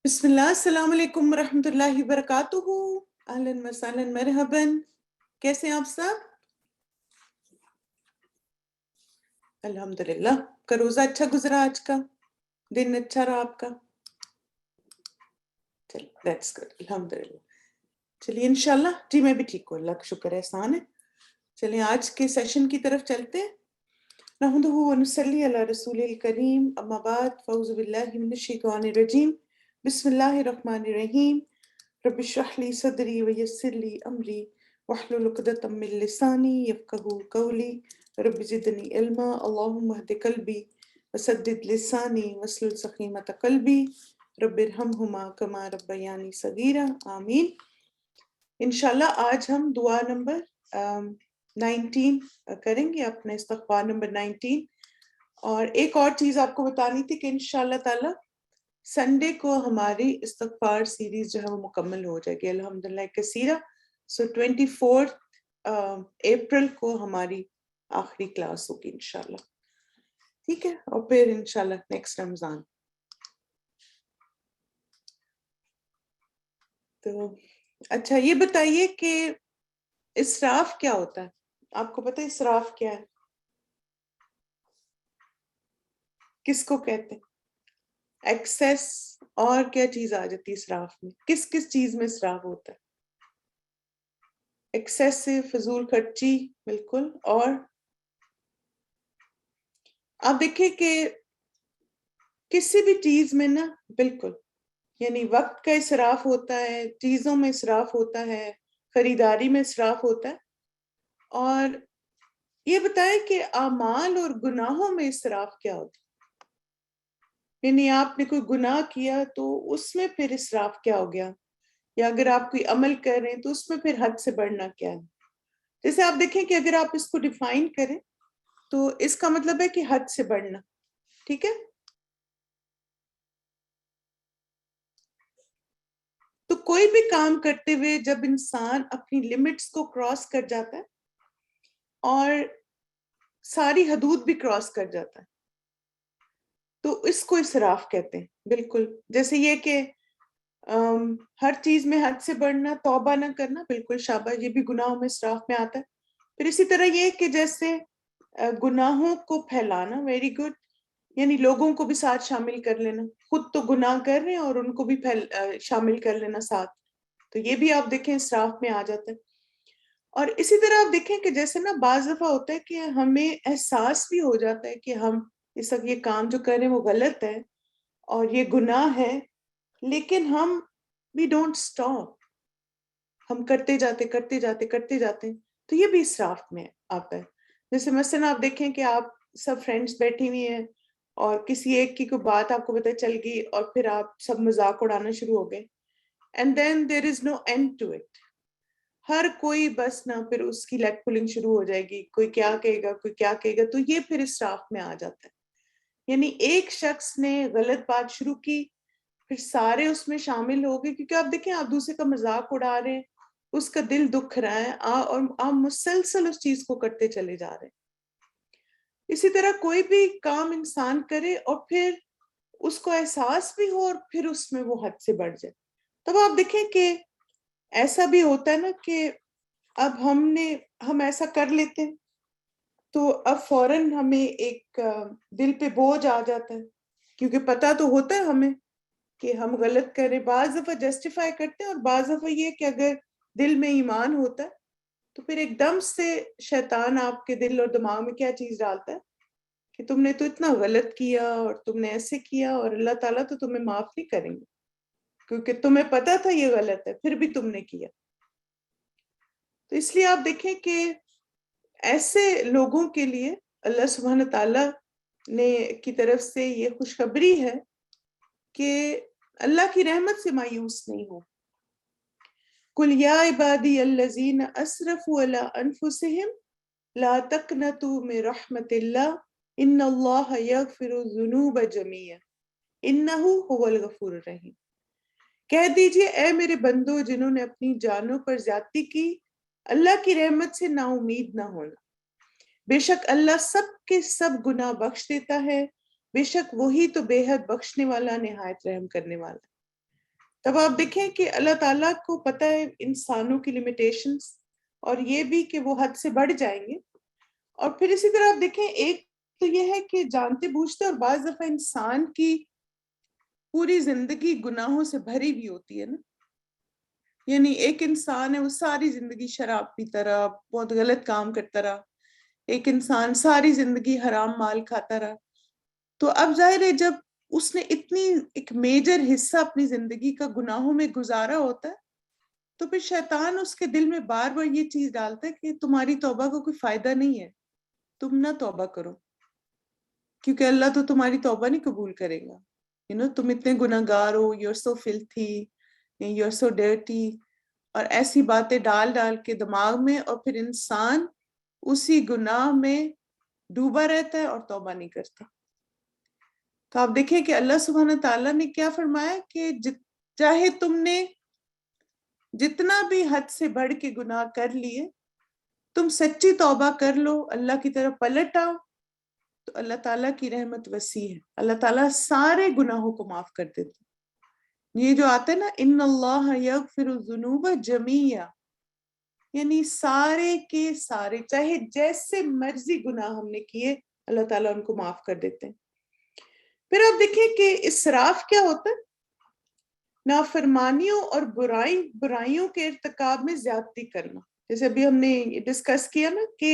بسم اللہ السلام علیکم ورحمۃ اللہ وبرکاتہ. اہلاً وسہلاً مرحباً. کیسے ہیں آپ سب؟ الحمدللہ. کا روزہ اچھا گزرا؟ آج کا دن اچھا رہا آپ کا؟ چلیے دیٹس گڈ الحمدللہ. چلیے انشاءاللہ. جی میں بھی ٹھیک ہوں، اللہ کا شکر احسان ہے. چلیے آج کے سیشن کی طرف چلتے ہیں. نحمدہ ونصلی علی رسول الکریم، اما بعد، فاعوذ باللہ من الشیطان الرجیم، بسم اللہ الرحمن الرحیم. رب اشرح لی صدری ویسر لی امری واحلل عقدۃ من لسانی یفقہوا قولی. رب زدنی علما. اللہم اہد قلبی وسدد لسانی واسلل سخیمۃ قلبی. رب ارحمہما کما ربیانی صغیرا. آمین. انشاءاللہ آج ہم دعا نمبر 19 کریں گے، اپنے استغفار نمبر 19. اور ایک اور چیز آپ کو بتانی تھی کہ انشاءاللہ تعالی سنڈے کو ہماری استغفار سیریز جو ہے وہ مکمل ہو جائے گی الحمدللہ کثیرہ. سو 24 اپریل کو ہماری آخری کلاس ہوگی انشاءاللہ. ٹھیک ہے، اور پھر انشاءاللہ نیکسٹ رمضان. تو اچھا یہ بتائیے کہ اسراف کیا ہوتا ہے؟ آپ کو پتہ ہے اسراف کیا ہے؟ کس کو کہتے ہیں؟ ایکسیس اور کیا چیز آ جاتی ہے اسراف میں؟ کس کس چیز میں اسراف ہوتا ہے؟ ایکسیسو، فضول خرچی، بالکل. اور آپ دیکھیں کہ کسی بھی چیز میں نا، بالکل یعنی وقت کا اسراف ہوتا ہے، چیزوں میں اسراف ہوتا ہے، خریداری میں اسراف ہوتا ہے. اور یہ بتائیں کہ اعمال اور گناہوں میں اسراف کیا ہوتا ہے؟ یعنی آپ نے کوئی گناہ کیا تو اس میں پھر اسراف کیا ہو گیا، یا اگر آپ کوئی عمل کر رہے ہیں تو اس میں پھر حد سے بڑھنا کیا ہے؟ جیسے آپ دیکھیں کہ اگر آپ اس کو ڈیفائن کریں تو اس کا مطلب ہے کہ حد سے بڑھنا. ٹھیک ہے، تو کوئی بھی کام کرتے ہوئے جب انسان اپنی لمٹس کو کراس کر جاتا ہے اور ساری حدود بھی کراس کر جاتا ہے تو اس کو اسراف کہتے ہیں. بالکل جیسے یہ کہ ہر چیز میں حد سے بڑھنا، توبہ نہ کرنا، بالکل شاباش، یہ بھی گناہوں میں اسراف میں آتا ہے. پھر اسی طرح یہ کہ جیسے گناہوں کو پھیلانا، ویری گڈ، یعنی لوگوں کو بھی ساتھ شامل کر لینا. خود تو گناہ کر رہے ہیں اور ان کو بھی شامل کر لینا ساتھ، تو یہ بھی آپ دیکھیں اسراف میں آ جاتا ہے. اور اسی طرح آپ دیکھیں کہ جیسے نا بعض دفعہ ہوتا ہے کہ ہمیں احساس بھی ہو جاتا ہے کہ ہم اس وقت یہ کام جو کر رہے ہیں وہ غلط ہے اور یہ گناہ ہے، لیکن ہم we don't stop، ہم کرتے جاتے ہیں، تو یہ بھی اسراف میں آتا ہے. جیسے مثلا آپ دیکھیں کہ آپ سب فرینڈس بیٹھی ہوئی ہیں اور کسی ایک کی کوئی بات آپ کو پتہ چل گئی اور پھر آپ سب مذاق اڑانا شروع ہو گئے، and then there is no end to it. ہر کوئی بس نہ پھر اس کی لیگ پولنگ شروع ہو جائے گی، کوئی کیا کہے گا، کوئی کیا کہے گا، تو یہ پھر اسراف میں آ جاتا ہے. یعنی ایک شخص نے غلط بات شروع کی، پھر سارے اس میں شامل ہو گئے، کیونکہ آپ دیکھیں آپ دوسرے کا مذاق اڑا رہے ہیں، اس کا دل دکھ رہا ہے اور آپ مسلسل اس چیز کو کرتے چلے جا رہے ہیں. اسی طرح کوئی بھی کام انسان کرے اور پھر اس کو احساس بھی ہو اور پھر اس میں وہ حد سے بڑھ جائے. تب آپ دیکھیں کہ ایسا بھی ہوتا ہے نا کہ اب ہم ایسا کر لیتے ہیں تو اب فوراً ہمیں ایک دل پہ بوجھ آ جاتا ہے، کیونکہ پتہ تو ہوتا ہے ہمیں کہ ہم غلط کریں. بعض دفعہ جسٹیفائی کرتے ہیں اور بعض دفعہ یہ کہ اگر دل میں ایمان ہوتا ہے تو پھر ایک دم سے شیطان آپ کے دل اور دماغ میں کیا چیز ڈالتا ہے کہ تم نے تو اتنا غلط کیا اور تم نے ایسے کیا اور اللہ تعالیٰ تو تمہیں معاف نہیں کریں گے، کیونکہ تمہیں پتا تھا یہ غلط ہے پھر بھی تم نے کیا. تو اس لیے آپ دیکھیں کہ ایسے لوگوں کے لیے اللہ سبحانہ تعالیٰ نے کی طرف سے یہ خوشخبری ہے کہ اللہ کی رحمت سے مایوس نہیں ہو. قل یا عبادی الذین اسرفوا علی انفسہم لا تقنطوا من رحمت اللہ ان اللہ یغفر الذنوب جميعا انہ هو الغفور الرحیم. کہہ دیجئے اے میرے بندو جنہوں نے اپنی جانوں پر زیادتی کی، اللہ کی رحمت سے نا امید نہ ہونا، بے شک اللہ سب کے سب گناہ بخش دیتا ہے، بے شک وہی تو بے حد بخشنے والا، نہایت رحم کرنے والا. تب آپ دیکھیں کہ اللہ تعالیٰ کو پتہ ہے انسانوں کی لمیٹیشنز، اور یہ بھی کہ وہ حد سے بڑھ جائیں گے. اور پھر اسی طرح آپ دیکھیں، ایک تو یہ ہے کہ جانتے بوجھتے، اور بعض دفعہ انسان کی پوری زندگی گناہوں سے بھری بھی ہوتی ہے نا. یعنی ایک انسان ہے وہ ساری زندگی شراب پیتا رہا، بہت غلط کام کرتا رہا. ایک انسان ساری زندگی حرام مال کھاتا رہا. تو اب ظاہر ہے جب اس نے اتنی ایک میجر حصہ اپنی زندگی کا گناہوں میں گزارا ہوتا ہے، تو پھر شیطان اس کے دل میں بار بار یہ چیز ڈالتا ہے کہ تمہاری توبہ کو کوئی فائدہ نہیں ہے، تم نہ توبہ کرو، کیونکہ اللہ تو تمہاری توبہ نہیں قبول کرے گا. تم اتنے گناہ گار ہو، you are so filthy, you are so dirty, اور ایسی باتیں ڈال ڈال کے دماغ میں، اور پھر انسان اسی گناہ میں ڈوبا رہتا ہے اور توبہ نہیں کرتا. تو آپ دیکھیں کہ اللہ سبحانہ تعالیٰ نے کیا فرمایا کہ چاہے تم نے جتنا بھی حد سے بڑھ کے گناہ کر لیے، تم سچی توبہ کر لو، اللہ کی طرف پلٹ آؤ، تو اللہ تعالیٰ کی رحمت وسیع ہے. اللہ تعالیٰ سارے گناہوں کو معاف کر دیتے. یہ جو آتا ہے نا، ان اللہ یغفر الذنوب جمیعا، یعنی سارے کے سارے، چاہے جیسے مرضی گناہ ہم نے کیے، اللہ تعالیٰ ان کو معاف کر دیتے ہیں. پھر آپ دیکھیں کہ اسراف کیا ہوتا ہے؟ نافرمانیوں اور برائیوں کے ارتکاب میں زیادتی کرنا. جیسے ابھی ہم نے ڈسکس کیا نا کہ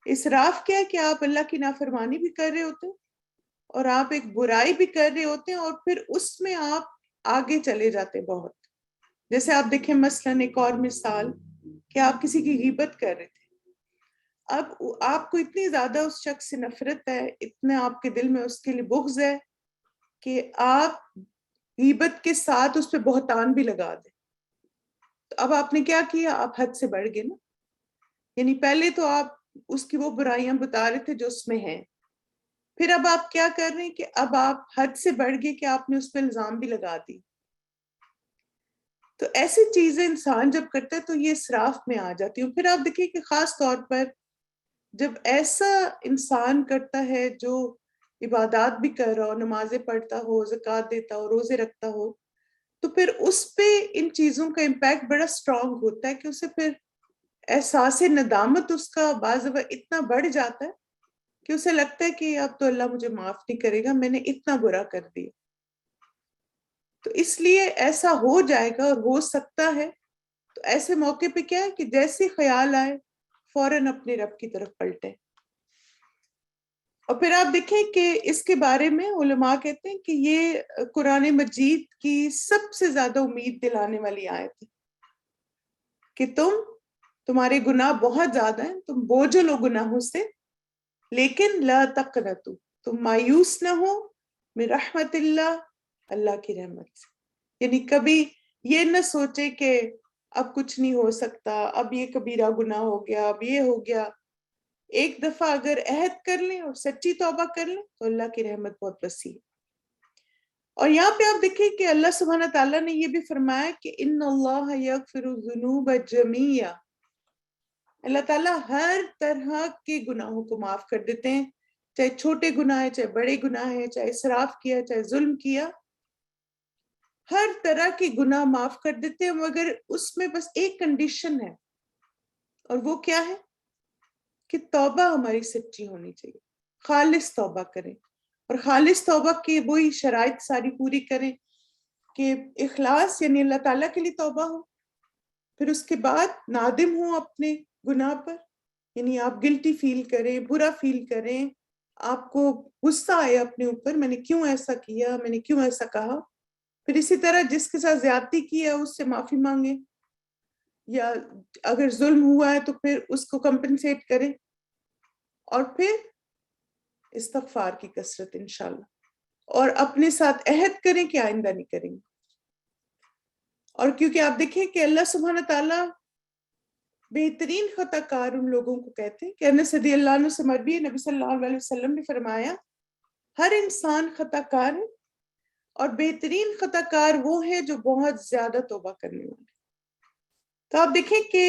اسراف کیا ہے کہ آپ اللہ کی نافرمانی بھی کر رہے ہوتے ہیں، اور آپ ایک برائی بھی کر رہے ہوتے ہیں، اور پھر اس میں آپ آگے چلے جاتے بہت. جیسے آپ دیکھیں مثلاً ایک اور مثال کہ آپ کسی کی غیبت کر رہے تھے، اب آپ کو اتنی زیادہ اس شخص سے نفرت ہے، اتنا آپ کے دل میں اس کے لیے بغض ہے کہ آپ غیبت کے ساتھ اس پہ بہتان بھی لگا دیں. تو اب آپ نے کیا کیا؟ آپ حد سے بڑھ گئے نا. یعنی پہلے تو آپ اس کی وہ برائیاں بتا رہے تھے جو اس میں ہیں، پھر اب آپ کیا کر رہے ہیں کہ اب آپ حد سے بڑھ گئے کہ آپ نے اس پہ الزام بھی لگا دی. تو ایسی چیزیں انسان جب کرتا ہے تو یہ اسراف میں آ جاتی ہوں. پھر آپ دیکھیں کہ خاص طور پر جب ایسا انسان کرتا ہے جو عبادات بھی کر رہا ہو، نمازیں پڑھتا ہو، زکوٰۃ دیتا ہو، روزے رکھتا ہو، تو پھر اس پہ ان چیزوں کا امپیکٹ بڑا اسٹرانگ ہوتا ہے کہ اسے پھر احساس ندامت اس کا بعض دفعہ اتنا بڑھ جاتا ہے کہ اسے لگتا ہے کہ اب تو اللہ مجھے معاف نہیں کرے گا، میں نے اتنا برا کر دیا. تو اس لیے ایسا ہو جائے گا اور ہو سکتا ہے. تو ایسے موقع پہ کیا ہے کہ جیسے خیال آئے فوراً اپنے رب کی طرف پلٹے. اور پھر آپ دیکھیں کہ اس کے بارے میں علماء کہتے ہیں کہ یہ قرآن مجید کی سب سے زیادہ امید دلانے والی آیت ہے کہ تمہارے گناہ بہت زیادہ ہیں، تم بوجھل ہو گناہوں سے، لیکن لا تقنطوا، تم مایوس نہ ہو من رحمت اللہ، اللہ کی رحمت سے. یعنی کبھی یہ نہ سوچے کہ اب کچھ نہیں ہو سکتا، اب یہ کبیرہ گناہ ہو گیا، اب یہ ہو گیا. ایک دفعہ اگر عہد کر لیں اور سچی توبہ کر لیں تو اللہ کی رحمت بہت وسیع ہے. اور یہاں پہ آپ دیکھیں کہ اللہ سبحانہ تعالیٰ نے یہ بھی فرمایا کہ ان اللہ یغفر الذنوب جمیعا، اللہ تعالیٰ ہر طرح کے گناہوں کو معاف کر دیتے ہیں، چاہے چھوٹے گناہ ہیں، چاہے بڑے گناہ ہیں، چاہے اسراف کیا، چاہے ظلم کیا، ہر طرح کے گناہ معاف کر دیتے ہیں، مگر اس میں بس ایک کنڈیشن ہے، اور وہ کیا ہے کہ توبہ ہماری سچی ہونی چاہیے، خالص توبہ کریں. اور خالص توبہ کی وہی شرائط ساری پوری کریں کہ اخلاص، یعنی اللہ تعالیٰ کے لیے توبہ ہو، پھر اس کے بعد نادم ہوں اپنے گناہ پر، یعنی آپ گلٹی فیل کریں، برا فیل کریں، آپ کو غصہ آئے اپنے اوپر، میں نے کیوں ایسا کیا، میں نے کیوں ایسا کہا. پھر اسی طرح جس کے ساتھ زیادتی کی ہے اس سے معافی مانگیں، یا اگر ظلم ہوا ہے تو پھر اس کو کمپنسیٹ کریں، اور پھر استغفار کی کثرت انشاءاللہ، اور اپنے ساتھ عہد کریں کہ آئندہ نہیں کریں گے. اور کیونکہ آپ دیکھیں کہ اللہ سبحانہ تعالیٰ بہترین خطا کار ان لوگوں کو کہتے ہیں کہ انس رضی اللہ عنہ سے مروی ہے، نبی صلی اللہ علیہ وسلم نے فرمایا ہر انسان خطا کار ہے، اور بہترین خطا کار وہ ہے جو بہت زیادہ توبہ کرنے والے. تو آپ دیکھیں کہ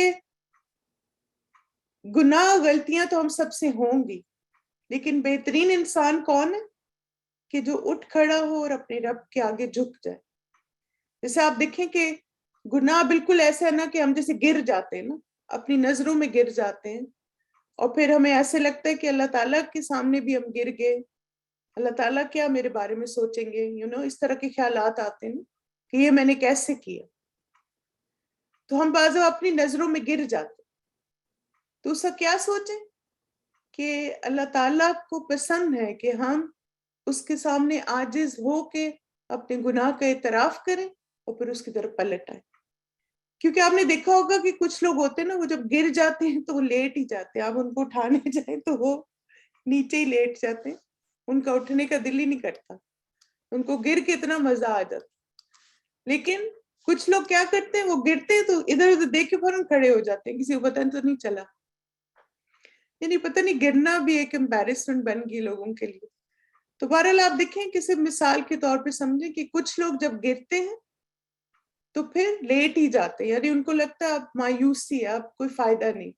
گناہ غلطیاں تو ہم سب سے ہوں گی، لیکن بہترین انسان کون ہے کہ جو اٹھ کھڑا ہو اور اپنے رب کے آگے جھک جائے. جیسے آپ دیکھیں کہ گناہ بالکل ایسا ہے نا کہ ہم جیسے گر جاتے ہیں نا، اپنی نظروں میں گر جاتے ہیں، اور پھر ہمیں ایسے لگتا ہے کہ اللہ تعالیٰ کے سامنے بھی ہم گر گئے، اللہ تعالیٰ کیا میرے بارے میں سوچیں گے، اس طرح کے خیالات آتے ہیں کہ یہ میں نے کیسے کیا. تو ہم بعض اپنی نظروں میں گر جاتے، تو اس کا کیا سوچیں کہ اللہ تعالیٰ کو پسند ہے کہ ہم اس کے سامنے عاجز ہو کے اپنے گناہ کا اعتراف کریں اور پھر اس کی طرف پلٹ آئیں. کیونکہ آپ نے دیکھا ہوگا کہ کچھ لوگ ہوتے ہیں نا، وہ جب گر جاتے ہیں تو وہ لیٹ ہی جاتے ہیں، آپ ان کو اٹھانے جائیں تو وہ نیچے ہی لیٹ جاتے ہیں، ان کا اٹھنے کا دل ہی نہیں کرتا، ان کو گر کے اتنا مزہ آ جاتا. لیکن کچھ لوگ کیا کرتے ہیں، وہ گرتے ہیں تو ادھر ادھر دیکھ کے فوراً کھڑے ہو جاتے ہیں، کسی کو پتہ تو نہیں چلا. یعنی پتہ نہیں، گرنا بھی ایک امبیرسمنٹ بن گئی لوگوں کے لیے. تو بہرحال آپ دیکھیں، کسی مثال کے طور پہ سمجھیں کہ کچھ لوگ جب گرتے ہیں تو پھر لیٹ ہی جاتے ہیں، یعنی ان کو لگتا ہے اب مایوسی ہے، اب کوئی فائدہ نہیں،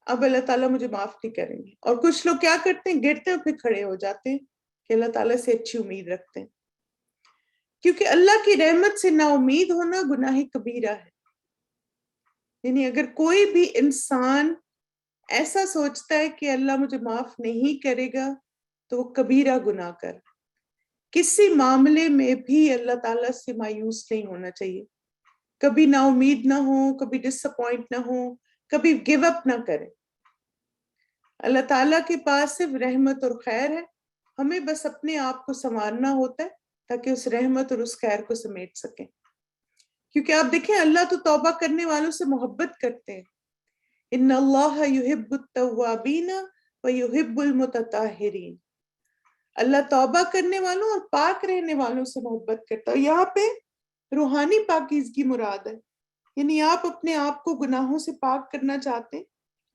اب اللہ تعالیٰ مجھے معاف نہیں کریں گے. اور کچھ لوگ کیا کرتے ہیں، گرتے ہیں پھر کھڑے ہو جاتے ہیں کہ اللہ تعالیٰ سے اچھی امید رکھتے ہیں. کیونکہ اللہ کی رحمت سے نا امید ہونا گناہ کبیرہ ہے. یعنی اگر کوئی بھی انسان ایسا سوچتا ہے کہ اللہ مجھے معاف نہیں کرے گا تو وہ کبیرہ گناہ کر. کسی معاملے میں بھی اللہ تعالیٰ سے مایوس نہیں ہونا چاہیے، کبھی نا امید نہ ہو، کبھی ڈس اپوائنٹ نہ ہو، کبھی گیو اپ نہ کرے. اللہ تعالیٰ کے پاس صرف رحمت اور خیر ہے، ہمیں بس اپنے آپ کو سنوارنا ہوتا ہے تاکہ اس رحمت اور اس خیر کو سمیٹ سکیں. کیونکہ آپ دیکھیں، اللہ تو توبہ کرنے والوں سے محبت کرتے ہیں. ان اللہ یحب التوابین ویحب المتطہرین. اللہ توبہ کرنے والوں اور پاک رہنے والوں سے محبت کرتا ہے. یہاں پہ روحانی پاکیزگی مراد ہے، یعنی آپ اپنے آپ کو گناہوں سے پاک کرنا چاہتے ہیں،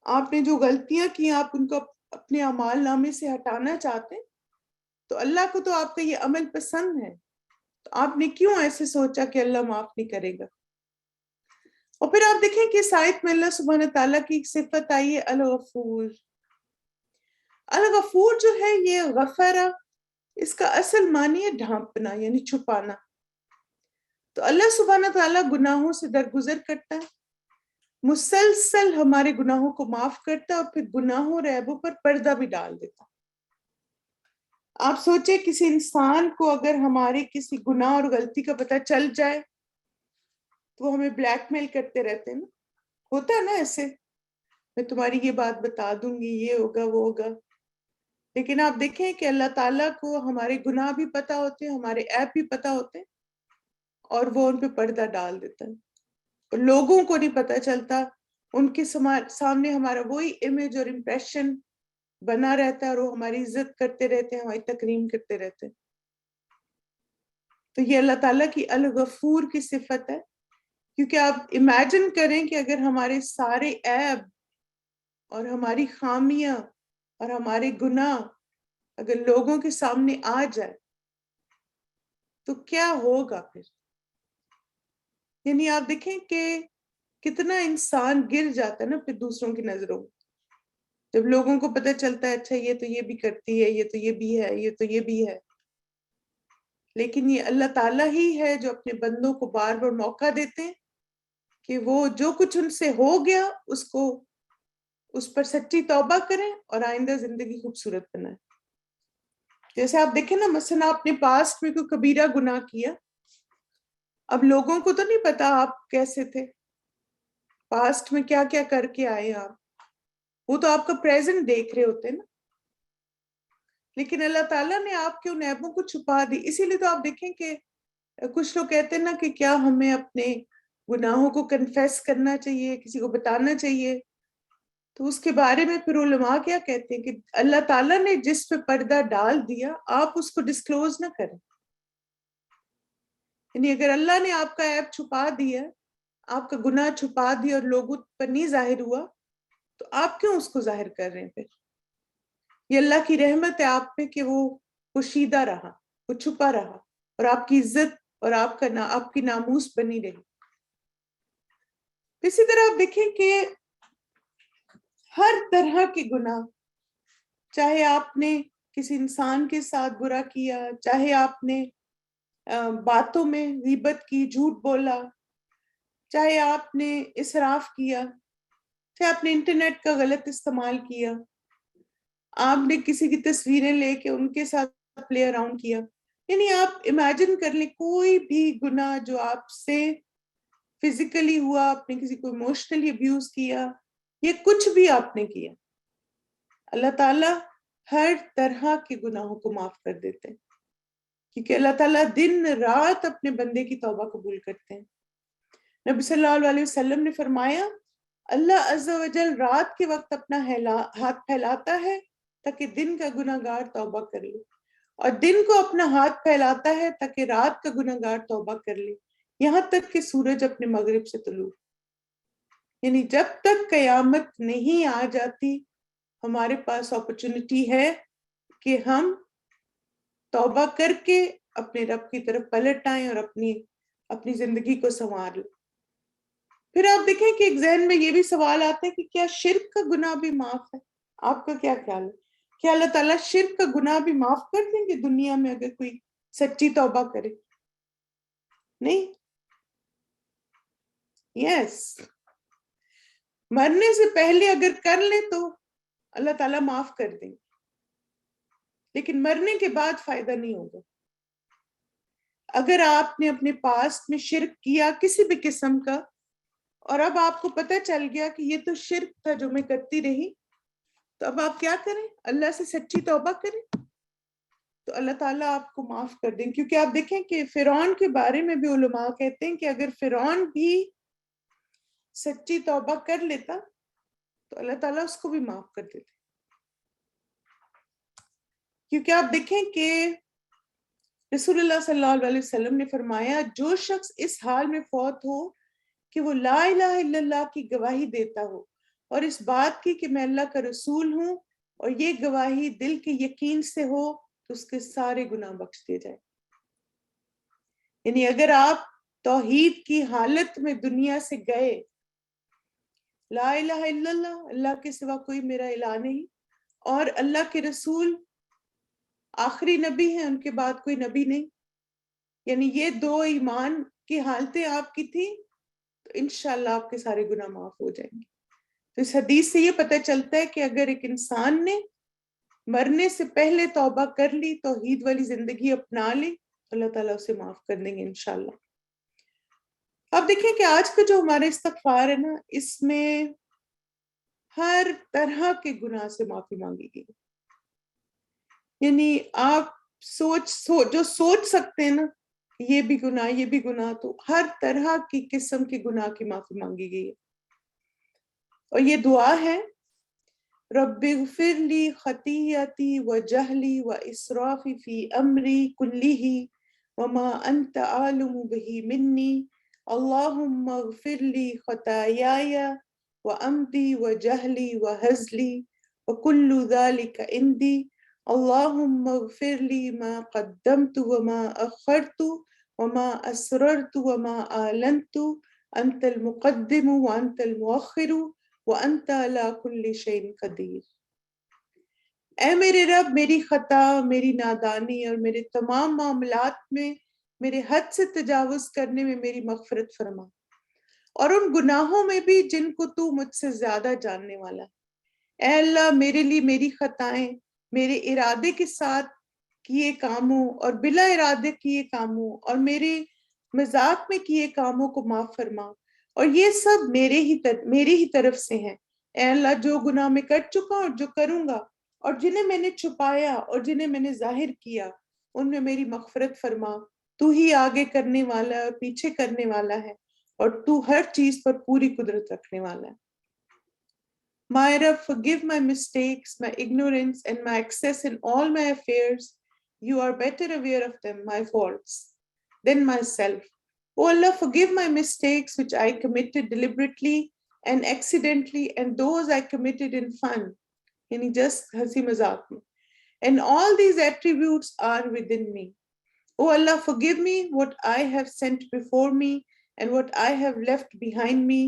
آپ نے جو غلطیاں کی آپ ان کو اپنے اعمال نامے سے ہٹانا چاہتے ہیں، تو اللہ کو تو آپ کا یہ عمل پسند ہے، تو آپ نے کیوں ایسے سوچا کہ اللہ معاف نہیں کرے گا. اور پھر آپ دیکھیں کہ اس آیت میں اللہ سبحانہ تعالیٰ کی ایک صفت آئی ہے، الغفور. الغفور جو ہے، یہ غفرہ، اس کا اصل معنی ہے ڈھانپنا، یعنی چھپانا. تو اللہ سبحانہ تعالیٰ گناہوں سے درگزر کرتا ہے، مسلسل ہمارے گناہوں کو معاف کرتا ہے، اور پھر گناہوں اور عیبوں پر پردہ بھی ڈال دیتا. آپ سوچیں، کسی انسان کو اگر ہمارے کسی گناہ اور غلطی کا پتہ چل جائے تو وہ ہمیں بلیک میل کرتے رہتے ہیں نا، ہوتا ہے نا ایسے، میں تمہاری یہ بات بتا دوں گی، یہ ہوگا وہ ہوگا. لیکن آپ دیکھیں کہ اللہ تعالیٰ کو ہمارے گناہ بھی پتہ ہوتے ہیں، ہمارے عیب بھی پتہ ہوتے ہیں، اور وہ ان پہ پردہ ڈال دیتا ہے، اور لوگوں کو نہیں پتہ چلتا. ان کے سامنے ہمارا وہی امیج اور امپریشن بنا رہتا ہے، اور وہ ہماری عزت کرتے رہتے ہیں، ہماری تکریم کرتے رہتے ہیں. تو یہ اللہ تعالیٰ کی الغفور کی صفت ہے. کیونکہ آپ امیجن کریں کہ اگر ہمارے سارے عیب اور ہماری خامیاں اور ہمارے گناہ اگر لوگوں کے سامنے آ جائے تو کیا ہوگا پھر. یعنی آپ دیکھیں کہ کتنا انسان گر جاتا ہے نا پھر دوسروں کی نظروں میں، جب لوگوں کو پتہ چلتا ہے اچھا یہ تو یہ بھی کرتی ہے، یہ تو یہ بھی ہے، یہ تو یہ بھی ہے. لیکن یہ اللہ تعالیٰ ہی ہے جو اپنے بندوں کو بار بار موقع دیتے ہیں کہ وہ جو کچھ ان سے ہو گیا اس پر سچی توبہ کریں اور آئندہ زندگی خوبصورت بنائیں. جیسے آپ دیکھیں نا، مثلا آپ نے پاسٹ میں کوئی کبیرہ گناہ کیا، اب لوگوں کو تو نہیں پتا آپ کیسے تھے، پاسٹ میں کیا کیا کر کے آئے آپ، وہ تو آپ کا پریزنٹ دیکھ رہے ہوتے نا. لیکن اللہ تعالیٰ نے آپ کے ان عیبوں کو چھپا دی. اسی لیے تو آپ دیکھیں کہ کچھ لوگ کہتے ہیں نا کہ کیا ہمیں اپنے گناہوں کو کنفیس کرنا چاہیے، کسی کو بتانا چاہیے. تو اس کے بارے میں پھر علماء کیا کہتے ہیں کہ اللہ تعالیٰ نے جس پہ پردہ ڈال دیا آپ اس کو ڈسکلوز نہ کریں. یعنی اگر اللہ نے آپ کا عیب چھپا دیا، آپ کا گناہ چھپا دیا اور لوگوں پر نہیں ظاہر ہوا، تو آپ کیوں اس کو ظاہر کر رہے ہیں پھر. یہ اللہ کی رحمت ہے آپ پہ کہ وہ پوشیدہ رہا، وہ چھپا رہا، اور آپ کی عزت اور آپ کی ناموس بنی رہی. اسی طرح آپ دیکھیں کہ ہر طرح کے گناہ، چاہے آپ نے کسی انسان کے ساتھ برا کیا، چاہے آپ نے باتوں میں غیبت کی، جھوٹ بولا، چاہے آپ نے اسراف کیا، چاہے آپ نے انٹرنیٹ کا غلط استعمال کیا، آپ نے کسی کی تصویریں لے کے ان کے ساتھ پلے اراؤنڈ کیا، یعنی آپ امیجن کر لیں کوئی بھی گناہ جو آپ سے فزیکلی ہوا، آپ نے کسی کو ایموشنلی ابیوز کیا، یہ کچھ بھی آپ نے کیا، اللہ تعالیٰ ہر طرح کے گناہوں کو معاف کر دیتے ہیں، کیونکہ اللہ تعالیٰ دن رات اپنے بندے کی توبہ قبول کرتے ہیں۔ نبی صلی اللہ علیہ وسلم نے فرمایا اللہ عز و جل رات کے وقت اپنا ہاتھ پھیلاتا ہے تاکہ دن کا گناہ گار توبہ کر لے، اور دن کو اپنا ہاتھ پھیلاتا ہے تاکہ رات کا گناہ گار توبہ کر لے، یہاں تک کہ سورج اپنے مغرب سے طلوع، یعنی جب تک قیامت نہیں آ جاتی ہمارے پاس اپرچونٹی ہے کہ ہم توبہ کر کے اپنے رب کی طرف پلٹ آئیں اور اپنی زندگی کو سنوار لیں۔ پھر آپ دیکھیں کہ ایک ذہن میں یہ بھی سوال آتا ہے کہ کیا شرک کا گناہ بھی معاف ہے؟ آپ کا کیا خیال ہے؟ کیا اللہ تعالیٰ شرک کا گناہ بھی معاف کر دیں گے دنیا میں اگر کوئی سچی توبہ کرے؟ نہیں، یس، مرنے سے پہلے اگر کر لیں تو اللہ تعالیٰ معاف کر دیں گے، لیکن مرنے کے بعد فائدہ نہیں ہوگا۔ اگر آپ نے اپنے پاسٹ میں شرک کیا کسی بھی قسم کا، اور اب آپ کو پتہ چل گیا کہ یہ تو شرک تھا جو میں کرتی رہی، تو اب آپ کیا کریں؟ اللہ سے سچی توبہ کریں تو اللہ تعالیٰ آپ کو معاف کر دیں۔ کیونکہ آپ دیکھیں کہ فرعون کے بارے میں بھی علماء کہتے ہیں کہ اگر فرعون بھی سچی توبہ کر لیتا تو اللہ تعالیٰ اس کو بھی معاف کر دیتے، کیونکہ آپ دیکھیں کہ رسول اللہ صلی اللہ علیہ وسلم نے فرمایا جو شخص اس حال میں فوت ہو کہ وہ لا الہ الا اللہ کی گواہی دیتا ہو اور اس بات کی کہ میں اللہ کا رسول ہوں، اور یہ گواہی دل کے یقین سے ہو، تو اس کے سارے گناہ بخش دیے جائیں۔ یعنی اگر آپ توحید کی حالت میں دنیا سے گئے، لا الہ الا اللہ، اللہ کے سوا کوئی میرا الہ نہیں، اور اللہ کے رسول آخری نبی ہیں، ان کے بعد کوئی نبی نہیں، یعنی یہ دو ایمان کی حالتیں آپ کی تھی، تو انشاءاللہ آپ کے سارے گناہ معاف ہو جائیں گے۔ تو اس حدیث سے یہ پتہ چلتا ہے کہ اگر ایک انسان نے مرنے سے پہلے توبہ کر لی، توحید والی زندگی اپنا لی، تو اللہ تعالیٰ اسے معاف کر دیں گے انشاءاللہ۔ اب دیکھیں کہ آج کا جو ہمارا استغفار ہے نا، اس میں ہر طرح کے گناہ سے معافی مانگی گئی، یعنی آپ جو سوچ سکتے ہیں نا، یہ بھی گناہ، یہ بھی گناہ، تو ہر طرح کی قسم کے گناہ کی معافی مانگی گئی ہے۔ اور یہ دعا ہے رب اغفر لی خطیئتی و جہلی و اسرافی فی امری کلیہ وما انت عالم بہ منی اللہم اغفر لی خطایای و امدی و جہلی و ہزلی وکل ذالک عندی اللہم اغفر لی ما قدمت وما اخرت وما اسررت وما اعلنت انت المقدم وانت المؤخر وانت علی کل شیء قدیر۔ اے میرے رب، میری خطا، میری نادانی اور میرے تمام معاملات میں میرے حد سے تجاوز کرنے میں میری مغفرت فرما، اور ان گناہوں میں بھی جن کو تو مجھ سے زیادہ جاننے والا ہے۔ اے اللہ، میرے لیے میری خطائیں، میرے ارادے کے ساتھ کیے کاموں اور بلا ارادے کیے کاموں اور میرے مذاق میں کیے کاموں کو معاف فرما، اور یہ سب میری ہی طرف سے ہیں۔ اے اللہ، جو گناہ میں کر چکا اور جو کروں گا، اور جنہیں میں نے چھپایا اور جنہیں میں نے ظاہر کیا، ان میں میری مغفرت فرما۔ تو ہی آگے کرنے والا ہے اور پیچھے کرنے والا ہے، اور تو ہر چیز پر پوری قدرت رکھنے والا ہے۔ My Rabb, forgive my mistakes, my ignorance, and my excess in all my affairs. You are better aware of them, my faults, than myself. Oh Allah, forgive my mistakes which I committed deliberately and accidentally, and those I committed in fun, yani just hasi mazak mein. And all these attributes are within me. Oh Allah, forgive me what I have sent before me and what I have left behind me,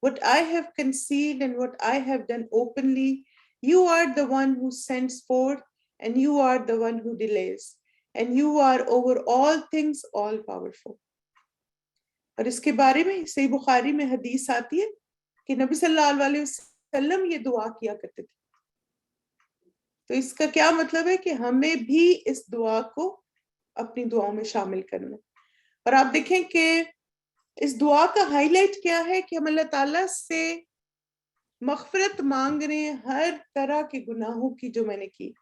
what I have concealed and what I have done openly. You are the one who sends forth and you are the one who delays. and you are over all things all powerful. اور اس کے بارے میں صحیح بخاری میں حدیث آتی ہے کہ نبی صلی اللہ علیہ وسلم یہ دعا کیا کرتے تھے. تو اس کا کیا مطلب ہے کہ ہمیں بھی اس دعا کو اپنی دعاؤں میں شامل کرنا. اور آپ دیکھیں کہ اس دعا کا ہائی لائٹ کیا ہے کہ ہم اللہ تعالیٰ سے مغفرت مانگ رہے ہیں ہر طرح کے گناہوں کی جو میں نے کی.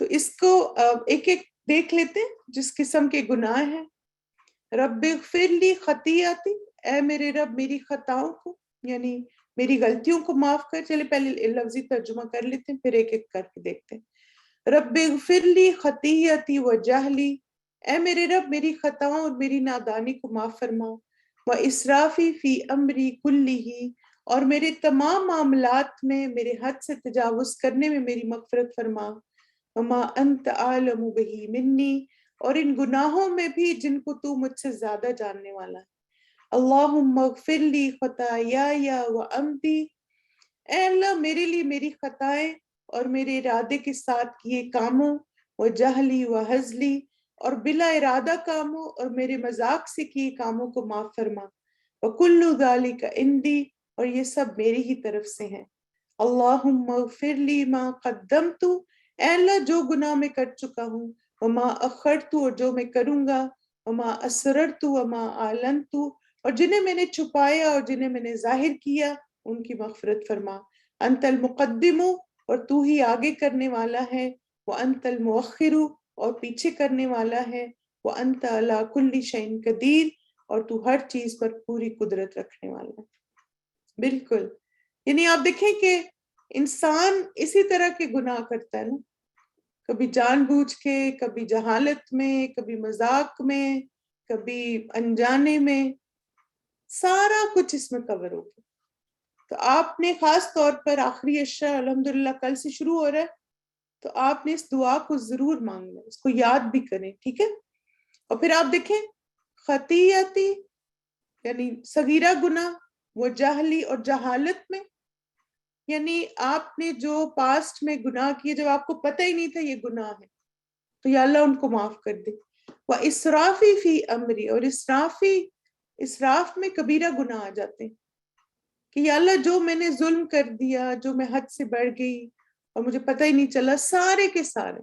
تو اس کو ایک ایک دیکھ لیتے ہیں جس قسم کے گناہ ہیں. رب اغفر لی خطیئتی، اے میرے رب میری خطاؤں کو یعنی میری غلطیوں کو معاف کر. چلے پہلے لفظی ترجمہ کر لیتے ہیں پھر ایک ایک کر کے دیکھتے ہیں. رب اغفر لی خطیئتی و جہلی، اے میرے رب میری خطاؤں اور میری نادانی کو معاف فرما. و اسرافی فی امری کلیہ، اور میرے تمام معاملات میں میرے حد سے تجاوز کرنے میں میری مغفرت فرما. وما انت عالم بہ منی، اور ان گناہوں میں بھی جن کو تو مجھ سے زیادہ جاننے والا ہے. اللہم اغفر لی خطایای و عمدی، اے اللہ میرے لیے میری خطائیں اور میرے ارادے کے ساتھ کیے کاموں، و جہلی و ہزلی، اور بلا ارادہ کاموں اور میرے مذاق سے کیے کاموں کو معاف فرما. وکل ذالک عندی، اور یہ سب میری ہی طرف سے ہیں. اللہم اغفر لی ما قدمت، اے اللہ جو گناہ میں کر چکا ہوں، وما اخرت، اور جو میں کروں گا، وما اسررت وما اعلنت، اور جنہیں میں نے چھپایا اور جنہیں میں نے ظاہر کیا ان کی مغفرت فرما. انت المقدم، اور تو ہی آگے کرنے والا ہے. وانت المؤخر، اور پیچھے کرنے والا ہے. وانت علی کل شیء قدیر، اور تو ہر چیز پر پوری قدرت رکھنے والا ہے. بالکل، یعنی آپ دیکھیں کہ انسان اسی طرح کے گناہ کرتا ہے نا، کبھی جان بوجھ کے، کبھی جہالت میں، کبھی مذاق میں، کبھی انجانے میں، سارا کچھ اس میں کور ہو گیا. تو آپ نے خاص طور پر آخری اشرا الحمدللہ کل سے شروع ہو رہا ہے، تو آپ نے اس دعا کو ضرور مانگنا، اس کو یاد بھی کریں، ٹھیک ہے. اور پھر آپ دیکھیں خطیئتی یعنی صغیرہ گناہ، وہ جہلی اور جہالت میں یعنی آپ نے جو پاسٹ میں گناہ کیے جب آپ کو پتہ ہی نہیں تھا یہ گناہ ہے، تو یا اللہ ان کو معاف کر دے. وہ اسرافی فی امری، اور اسراف میں کبیرہ گناہ آ جاتے ہیں کہ یا اللہ جو میں نے ظلم کر دیا، جو میں حد سے بڑھ گئی اور مجھے پتہ ہی نہیں چلا، سارے کے سارے.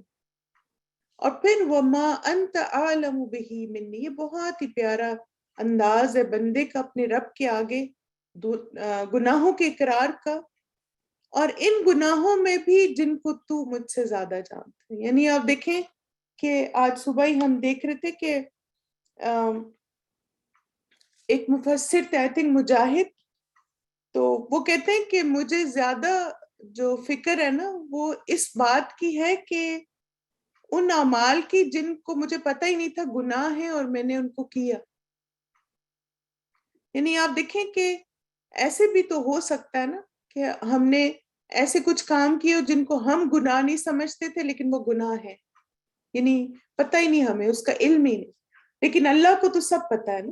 اور پھر وما انت عالم بہ منی، یہ بہت ہی پیارا انداز ہے بندے کا اپنے رب کے آگے گناہوں کے اقرار کا، اور ان گناہوں میں بھی جن کو تو مجھ سے زیادہ جانتا ہے. یعنی آپ دیکھیں کہ آج صبح ہی ہم دیکھ رہے تھے کہ ایک مفسر تھے آئی تھنک مجاہد، تو وہ کہتے ہیں کہ مجھے زیادہ جو فکر ہے نا وہ اس بات کی ہے کہ ان اعمال کی جن کو مجھے پتہ ہی نہیں تھا گناہ ہے اور میں نے ان کو کیا. یعنی آپ دیکھیں کہ ایسے بھی تو ہو سکتا ہے نا کہ ہم نے ایسے کچھ کام کیے جن کو ہم گناہ نہیں سمجھتے تھے لیکن وہ گناہ ہے، یعنی پتہ ہی نہیں، ہمیں اس کا علم ہی نہیں، لیکن اللہ کو تو سب پتہ ہے نا.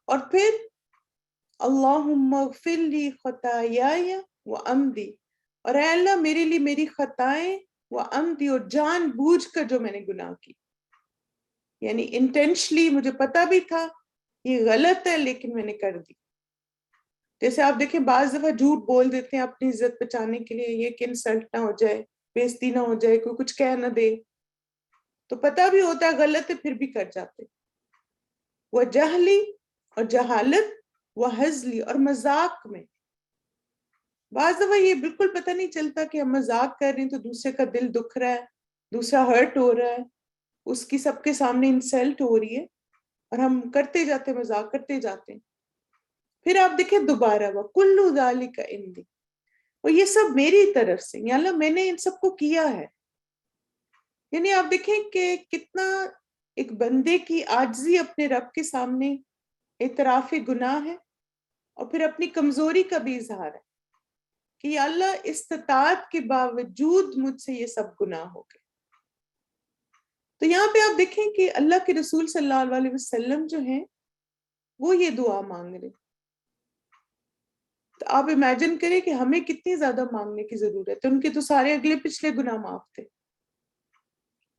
اور پھر اللہم اغفر لی خطایای و عمدی، اور اے اللہ میرے لیے میری خطائیں و عمدی، اور جان بوجھ کر جو میں نے گناہ کی، یعنی انٹینشلی مجھے پتہ بھی تھا یہ غلط ہے لیکن میں نے کر دی. جیسے آپ دیکھیں بعض دفعہ جھوٹ بول دیتے ہیں اپنی عزت بچانے کے لیے، یہ کہ انسلٹ نہ ہو جائے، بےزتی نہ ہو جائے، کوئی کچھ کہہ نہ دے، تو پتہ بھی ہوتا ہے غلط ہے پھر بھی کر جاتے. وہ جہلی اور جہالت، وہ ہزلی اور مذاق میں، بعض دفعہ یہ بالکل پتہ نہیں چلتا کہ ہم مذاق کر رہے ہیں تو دوسرے کا دل دکھ رہا ہے، دوسرا ہرٹ ہو رہا ہے، اس کی سب کے سامنے انسلٹ ہو رہی ہے اور ہم کرتے جاتے مذاق کرتے جاتے ہیں. پھر آپ دیکھیں دوبارہ وہ کلو ذالک عندی، اور یہ سب میری طرف سے، یا اللہ میں نے ان سب کو کیا ہے. یعنی آپ دیکھیں کہ کتنا ایک بندے کی عاجزی اپنے رب کے سامنے اعتراف گناہ ہے، اور پھر اپنی کمزوری کا بھی اظہار ہے کہ یا اللہ استطاعت کے باوجود مجھ سے یہ سب گناہ ہو گئے. تو یہاں پہ آپ دیکھیں کہ اللہ کے رسول صلی اللہ علیہ وسلم جو ہیں وہ یہ دعا مانگ رہے. تو آپ امیجن کریں کہ ہمیں کتنی زیادہ مانگنے کی ضرورت ہے. ان کے تو سارے اگلے پچھلے گناہ معاف تھے،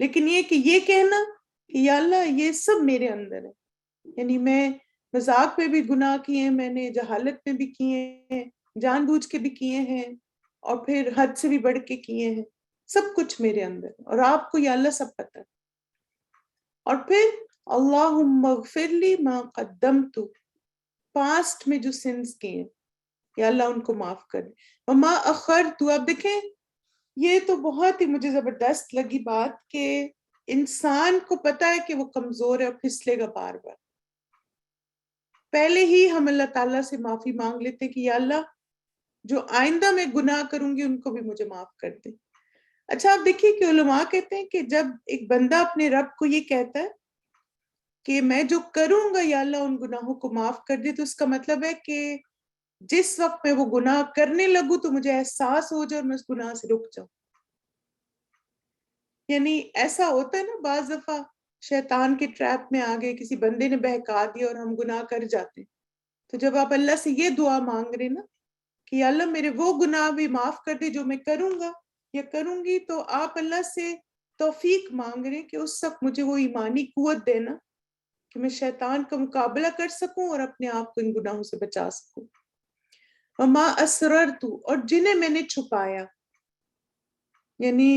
لیکن یہ کہنا کہ یا اللہ یہ سب میرے اندر ہے، یعنی میں مذاق میں بھی گناہ کیے ہیں، میں نے جہالت میں بھی کیے ہیں، جان بوجھ کے بھی کیے ہیں، اور پھر حد سے بھی بڑھ کے کیے ہیں، سب کچھ میرے اندر ہے، اور آپ کو یا اللہ سب پتہ ہے۔ اور پھر اللہم اغفر لی ما قدمت، پاسٹ میں جو سنس کیے ہیں یا اللہ ان کو معاف کر دے، وما اخرت۔ اب دیکھیں یہ تو بہت ہی مجھے زبردست لگی بات کہ انسان کو پتا ہے کہ وہ کمزور ہے اور پھسلے گا بار بار، پہلے ہی ہم اللہ تعالیٰ سے معافی مانگ لیتے کہ یا اللہ جو آئندہ میں گناہ کروں گی ان کو بھی مجھے معاف کر دے۔ اچھا آپ دیکھیے کہ علماء کہتے ہیں کہ جب ایک بندہ اپنے رب کو یہ کہتا ہے کہ میں جو کروں گا یا اللہ ان گناہوں کو معاف کر دے، تو اس کا مطلب ہے کہ جس وقت میں وہ گناہ کرنے لگوں تو مجھے احساس ہو جائے اور میں اس گناہ سے رک جاؤں۔ یعنی ایسا ہوتا ہے نا بعض دفعہ شیطان کے ٹریپ میں آگے کسی بندے نے بہکا دیا اور ہم گناہ کر جاتے ہیں، تو جب آپ اللہ سے یہ دعا مانگ رہے نا کہ یا اللہ میرے وہ گناہ بھی معاف کر دے جو میں کروں گا یا کروں گی، تو آپ اللہ سے توفیق مانگ رہے ہیں کہ اس وقت مجھے وہ ایمانی قوت دینا کہ میں شیطان کا مقابلہ کر سکوں اور اپنے آپ کو ان گناہوں سے بچا سکوں۔ وما اسررت، اور جنہیں میں نے چھپایا، یعنی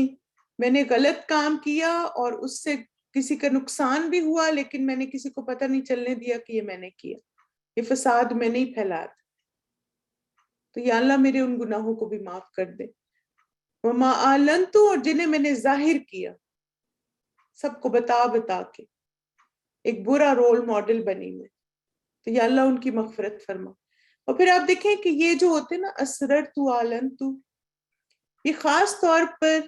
میں نے غلط کام کیا اور اس سے کسی کا نقصان بھی ہوا لیکن میں نے کسی کو پتہ نہیں چلنے دیا کہ یہ میں نے کیا، یہ فساد میں نہیں پھیلایا تھا، تو یا اللہ میرے ان گناہوں کو بھی معاف کر دے۔ وما اعلنت، اور جنہیں میں نے ظاہر کیا سب کو بتا بتا کے، ایک برا رول ماڈل بنی میں، تو یا اللہ ان کی مغفرت فرما۔ اور پھر آپ دیکھیں کہ یہ جو ہوتے نا اسررت اعلنت، یہ خاص طور پر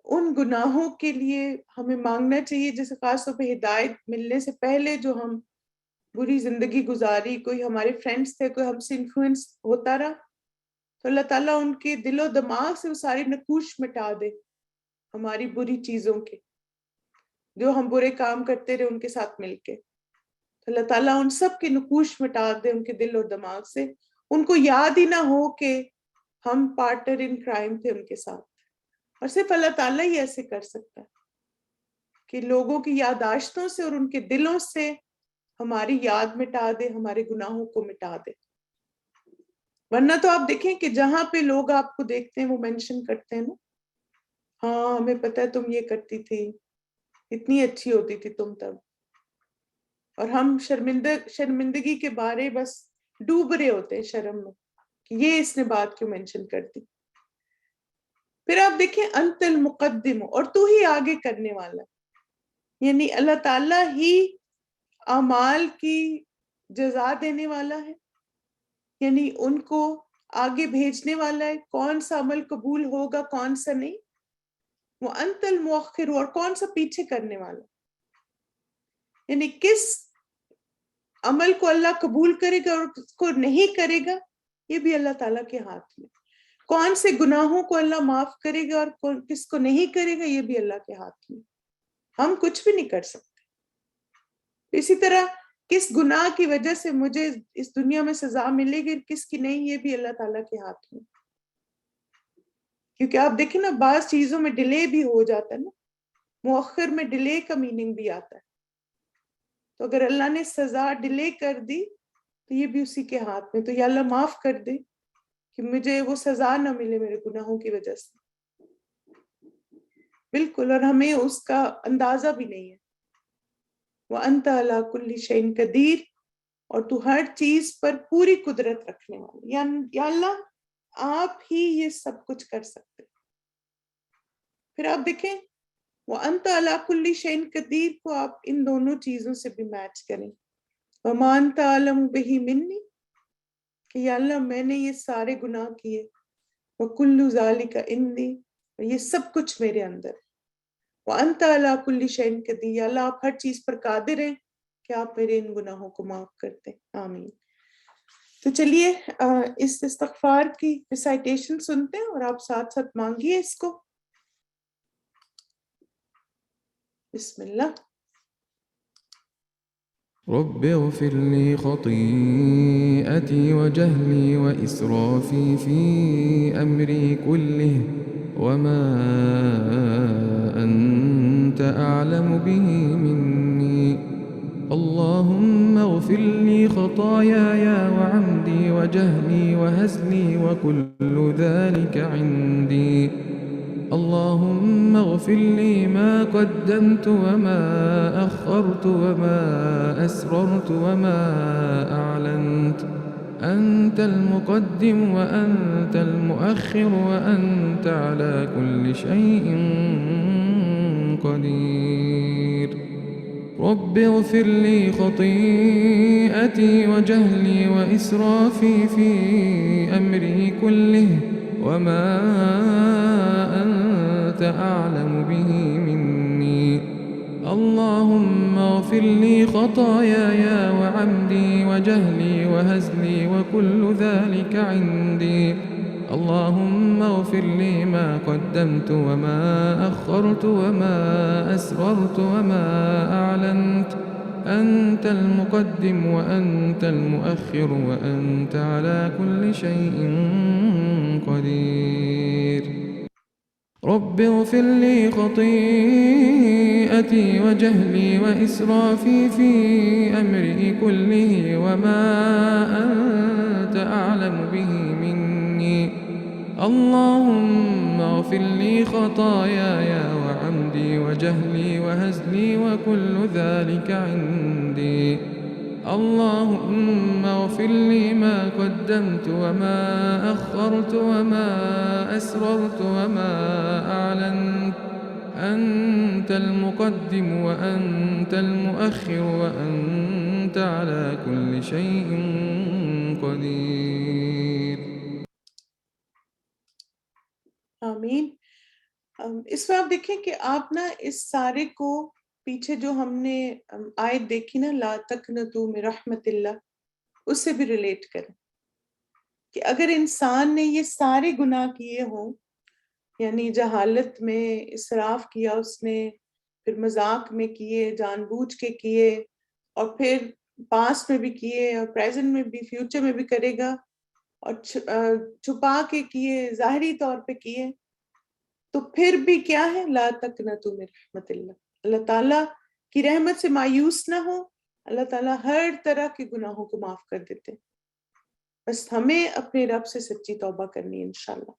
ان گناہوں کے لیے ہمیں مانگنا چاہیے جیسے خاص طور پہ ہدایت ملنے سے پہلے جو ہم بری زندگی گزاری، کوئی ہمارے فرینڈز تھے، کوئی ہم سے انفلوئنس ہوتا رہا، تو اللہ تعالیٰ ان کے دل و دماغ سے وہ ساری نقوش مٹا دے ہماری بری چیزوں کے، جو ہم برے کام کرتے رہے ان کے ساتھ مل کے، تو اللہ تعالیٰ ان سب کے نقوش مٹا دے ان کے دل و دماغ سے، ان کو یاد ہی نہ ہو کہ ہم پارٹنر ان کرائم تھے ان کے ساتھ۔ اور صرف اللہ تعالیٰ ہی ایسے کر سکتا ہے کہ لوگوں کی یادداشتوں سے اور ان کے دلوں سے ہماری یاد مٹا دے، ہمارے گناہوں کو مٹا دے۔ ورنہ تو آپ دیکھیں کہ جہاں پہ لوگ آپ کو دیکھتے ہیں وہ مینشن کرتے ہیں نا، ہاں ہمیں پتہ ہے تم یہ کرتی تھی، اتنی اچھی ہوتی تھی تم تب، اور ہم شرمندگی کے بارے بس ڈوب رہے ہوتے ہیں شرم میں کہ یہ اس نے بات کیوں مینشن کر دی۔ پھر آپ دیکھیں انت المقدم، اور تو ہی آگے کرنے والا، یعنی اللہ تعالیٰ ہی اعمال کی جزا دینے والا ہے، یعنی ان کو آگے بھیجنے والا ہے، کون سا عمل قبول ہوگا کون سا نہیں، وہ انت المؤخر، اور کون سا پیچھے کرنے والا، یعنی کس عمل کو اللہ قبول کرے گا اور کس کو نہیں کرے گا یہ بھی اللہ تعالیٰ کے ہاتھ میں، کون سے گناہوں کو اللہ معاف کرے گا اور کس کو نہیں کرے گا یہ بھی اللہ کے ہاتھ میں، ہم کچھ بھی نہیں کر سکتے۔ اسی طرح کس گناہ کی وجہ سے مجھے اس دنیا میں سزا ملے گی کس کی نہیں یہ بھی اللہ تعالیٰ کے ہاتھ میں، کیونکہ آپ دیکھیں نا بعض چیزوں میں ڈیلے بھی ہو جاتا ہے نا، مؤخر میں ڈیلے کا میننگ بھی آتا ہے، تو اگر اللہ نے سزا ڈیلے کر دی تو یہ بھی اسی کے ہاتھ میں، تو یا اللہ معاف کر دے کہ مجھے وہ سزا نہ ملے میرے گناہوں کی وجہ سے، بالکل، اور ہمیں اس کا اندازہ بھی نہیں ہے۔ وَأَنْتَ عَلَىٰ كُلِّ شَيْءٍ قَدِيرٌ، اور تو ہر چیز پر پوری قدرت رکھنے والا، یا اللہ آپ ہی یہ سب کچھ کر سکتے۔ پھر آپ دیکھیں وَأَنْتَ عَلَىٰ كُلِّ شَيْءٍ قَدِيرٌ کو آپ ان دونوں چیزوں سے بھی میچ کریں، وَمَا أَنْتَ أَعْلَمُ بِهِ مِنِّي، کہ یا اللہ میں نے یہ سارے گناہ کیے، وَكُلُّ ذَلِكَ عِنْدِي، اور یہ سب کچھ میرے اندر، وَأَنْتَ عَلَىٰ كُلِّ شَيْءٍ قَدِيرٌ، یا اللہ آپ ہر چیز پر قادر ہیں کہ آپ میرے ان گناہوں کو معاف کرتے، آمین۔ تو چلیے اس استغفار کی ریسائٹیشن سنتے ہیں اور آپ ساتھ ساتھ مانگیے اس کو۔ بسم اللہ۔ رب اغفر لي خطيئتي وجهلي وإسرافي في أمري كله وما أنت أعلم به مني. اللهم اغفر لي خطاياي وعمدي وجهلي وهزلي وكل ذلك عندي. اللهم اغفر لي ما قدمت وما أخرت وما أسررت وما أعلنت. أنت المقدم وأنت المؤخر وأنت على كل شيء قدير. رب اغفر لي خطيئتي وجهلي وإسرافي في أمري كله وما أنت أعلم به مني. اللهم اغفر لي خطاياي وعمدي وجهلي وهزلي وكل ذلك عندي. اللهم اغفر لي ما قدمت وما أخرت وما أسررت وما أعلنت. أنت المقدم وأنت المؤخر وأنت على كل شيء قدير. رب اغفر لي خطيئتي وجهلي وإسرافي في أمري كله وما أنت أعلم به مني. اللهم اغفر لي خطاياي وعمدي وجهلي وهزلي وكل ذلك عندي. اللهم اغفر لي ما قدمت وما أخرت وما أسررت وما أعلنت. أنت المقدم وأنت المؤخر وأنت على كل شيء قدير. آمین. اس میں آپ دیکھیں کہ آپ نا اس سارے کو پیچھے جو ہم نے آیت دیکھی نا لا تقنطوا من رحمت اللہ، اس سے بھی ریلیٹ کریں کہ اگر انسان نے یہ سارے گناہ کیے ہوں، یعنی جہالت میں اسراف کیا اس نے، پھر مذاق میں کیے، جان بوجھ کے کیے، اور پھر پاسٹ میں بھی کیے اور پریزنٹ میں بھی فیوچر میں بھی کرے گا، اور چھپا کے کیے، ظاہری طور پہ کیے، تو پھر بھی کیا ہے لا تقنطوا من رحمت اللہ. اللہ تعالیٰ کی رحمت سے مایوس نہ ہو. اللہ تعالیٰ ہر طرح کے گناہوں کو معاف کر دیتے، بس ہمیں اپنے رب سے سچی توبہ کرنی ہے انشاءاللہ.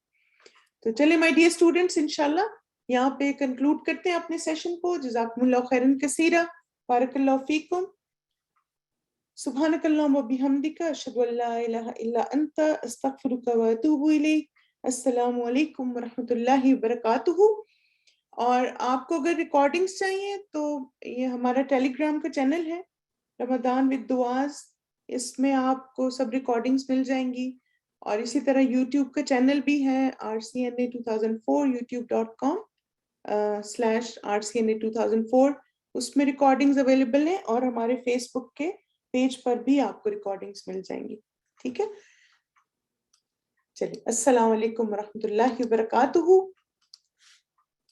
تو چلے مائی ڈیئر اسٹوڈنٹس، انشاءاللہ یہاں پہ کنکلوڈ کرتے ہیں اپنے سیشن کو. جزاکم اللہ خیرا کثیرا، بارک اللہ فیکم. سبحانک اللہم و بحمدک، اشہد ان لا الہ الا انت، استغفرک و اتوب الیک. السلام علیکم ورحمۃ اللہ وبرکاتہ. اور آپ کو اگر ریکارڈنگز چاہیے تو یہ ہمارا ٹیلی گرام کا چینل ہے رمضان ود دعاز، اس میں آپ کو سب ریکارڈنگز مل جائیں گی. اور اسی طرح یوٹیوب کا چینل بھی ہے RCNA 2004 youtube.com/RCNA 2004، اس میں ریکارڈنگز اویلیبل ہیں، اور ہمارے فیس بک کے پیج پر بھی آپ کو ریکارڈنگز مل جائیں گی. ٹھیک ہے، چلیے السلام علیکم ورحمۃ اللہ وبرکاتہ.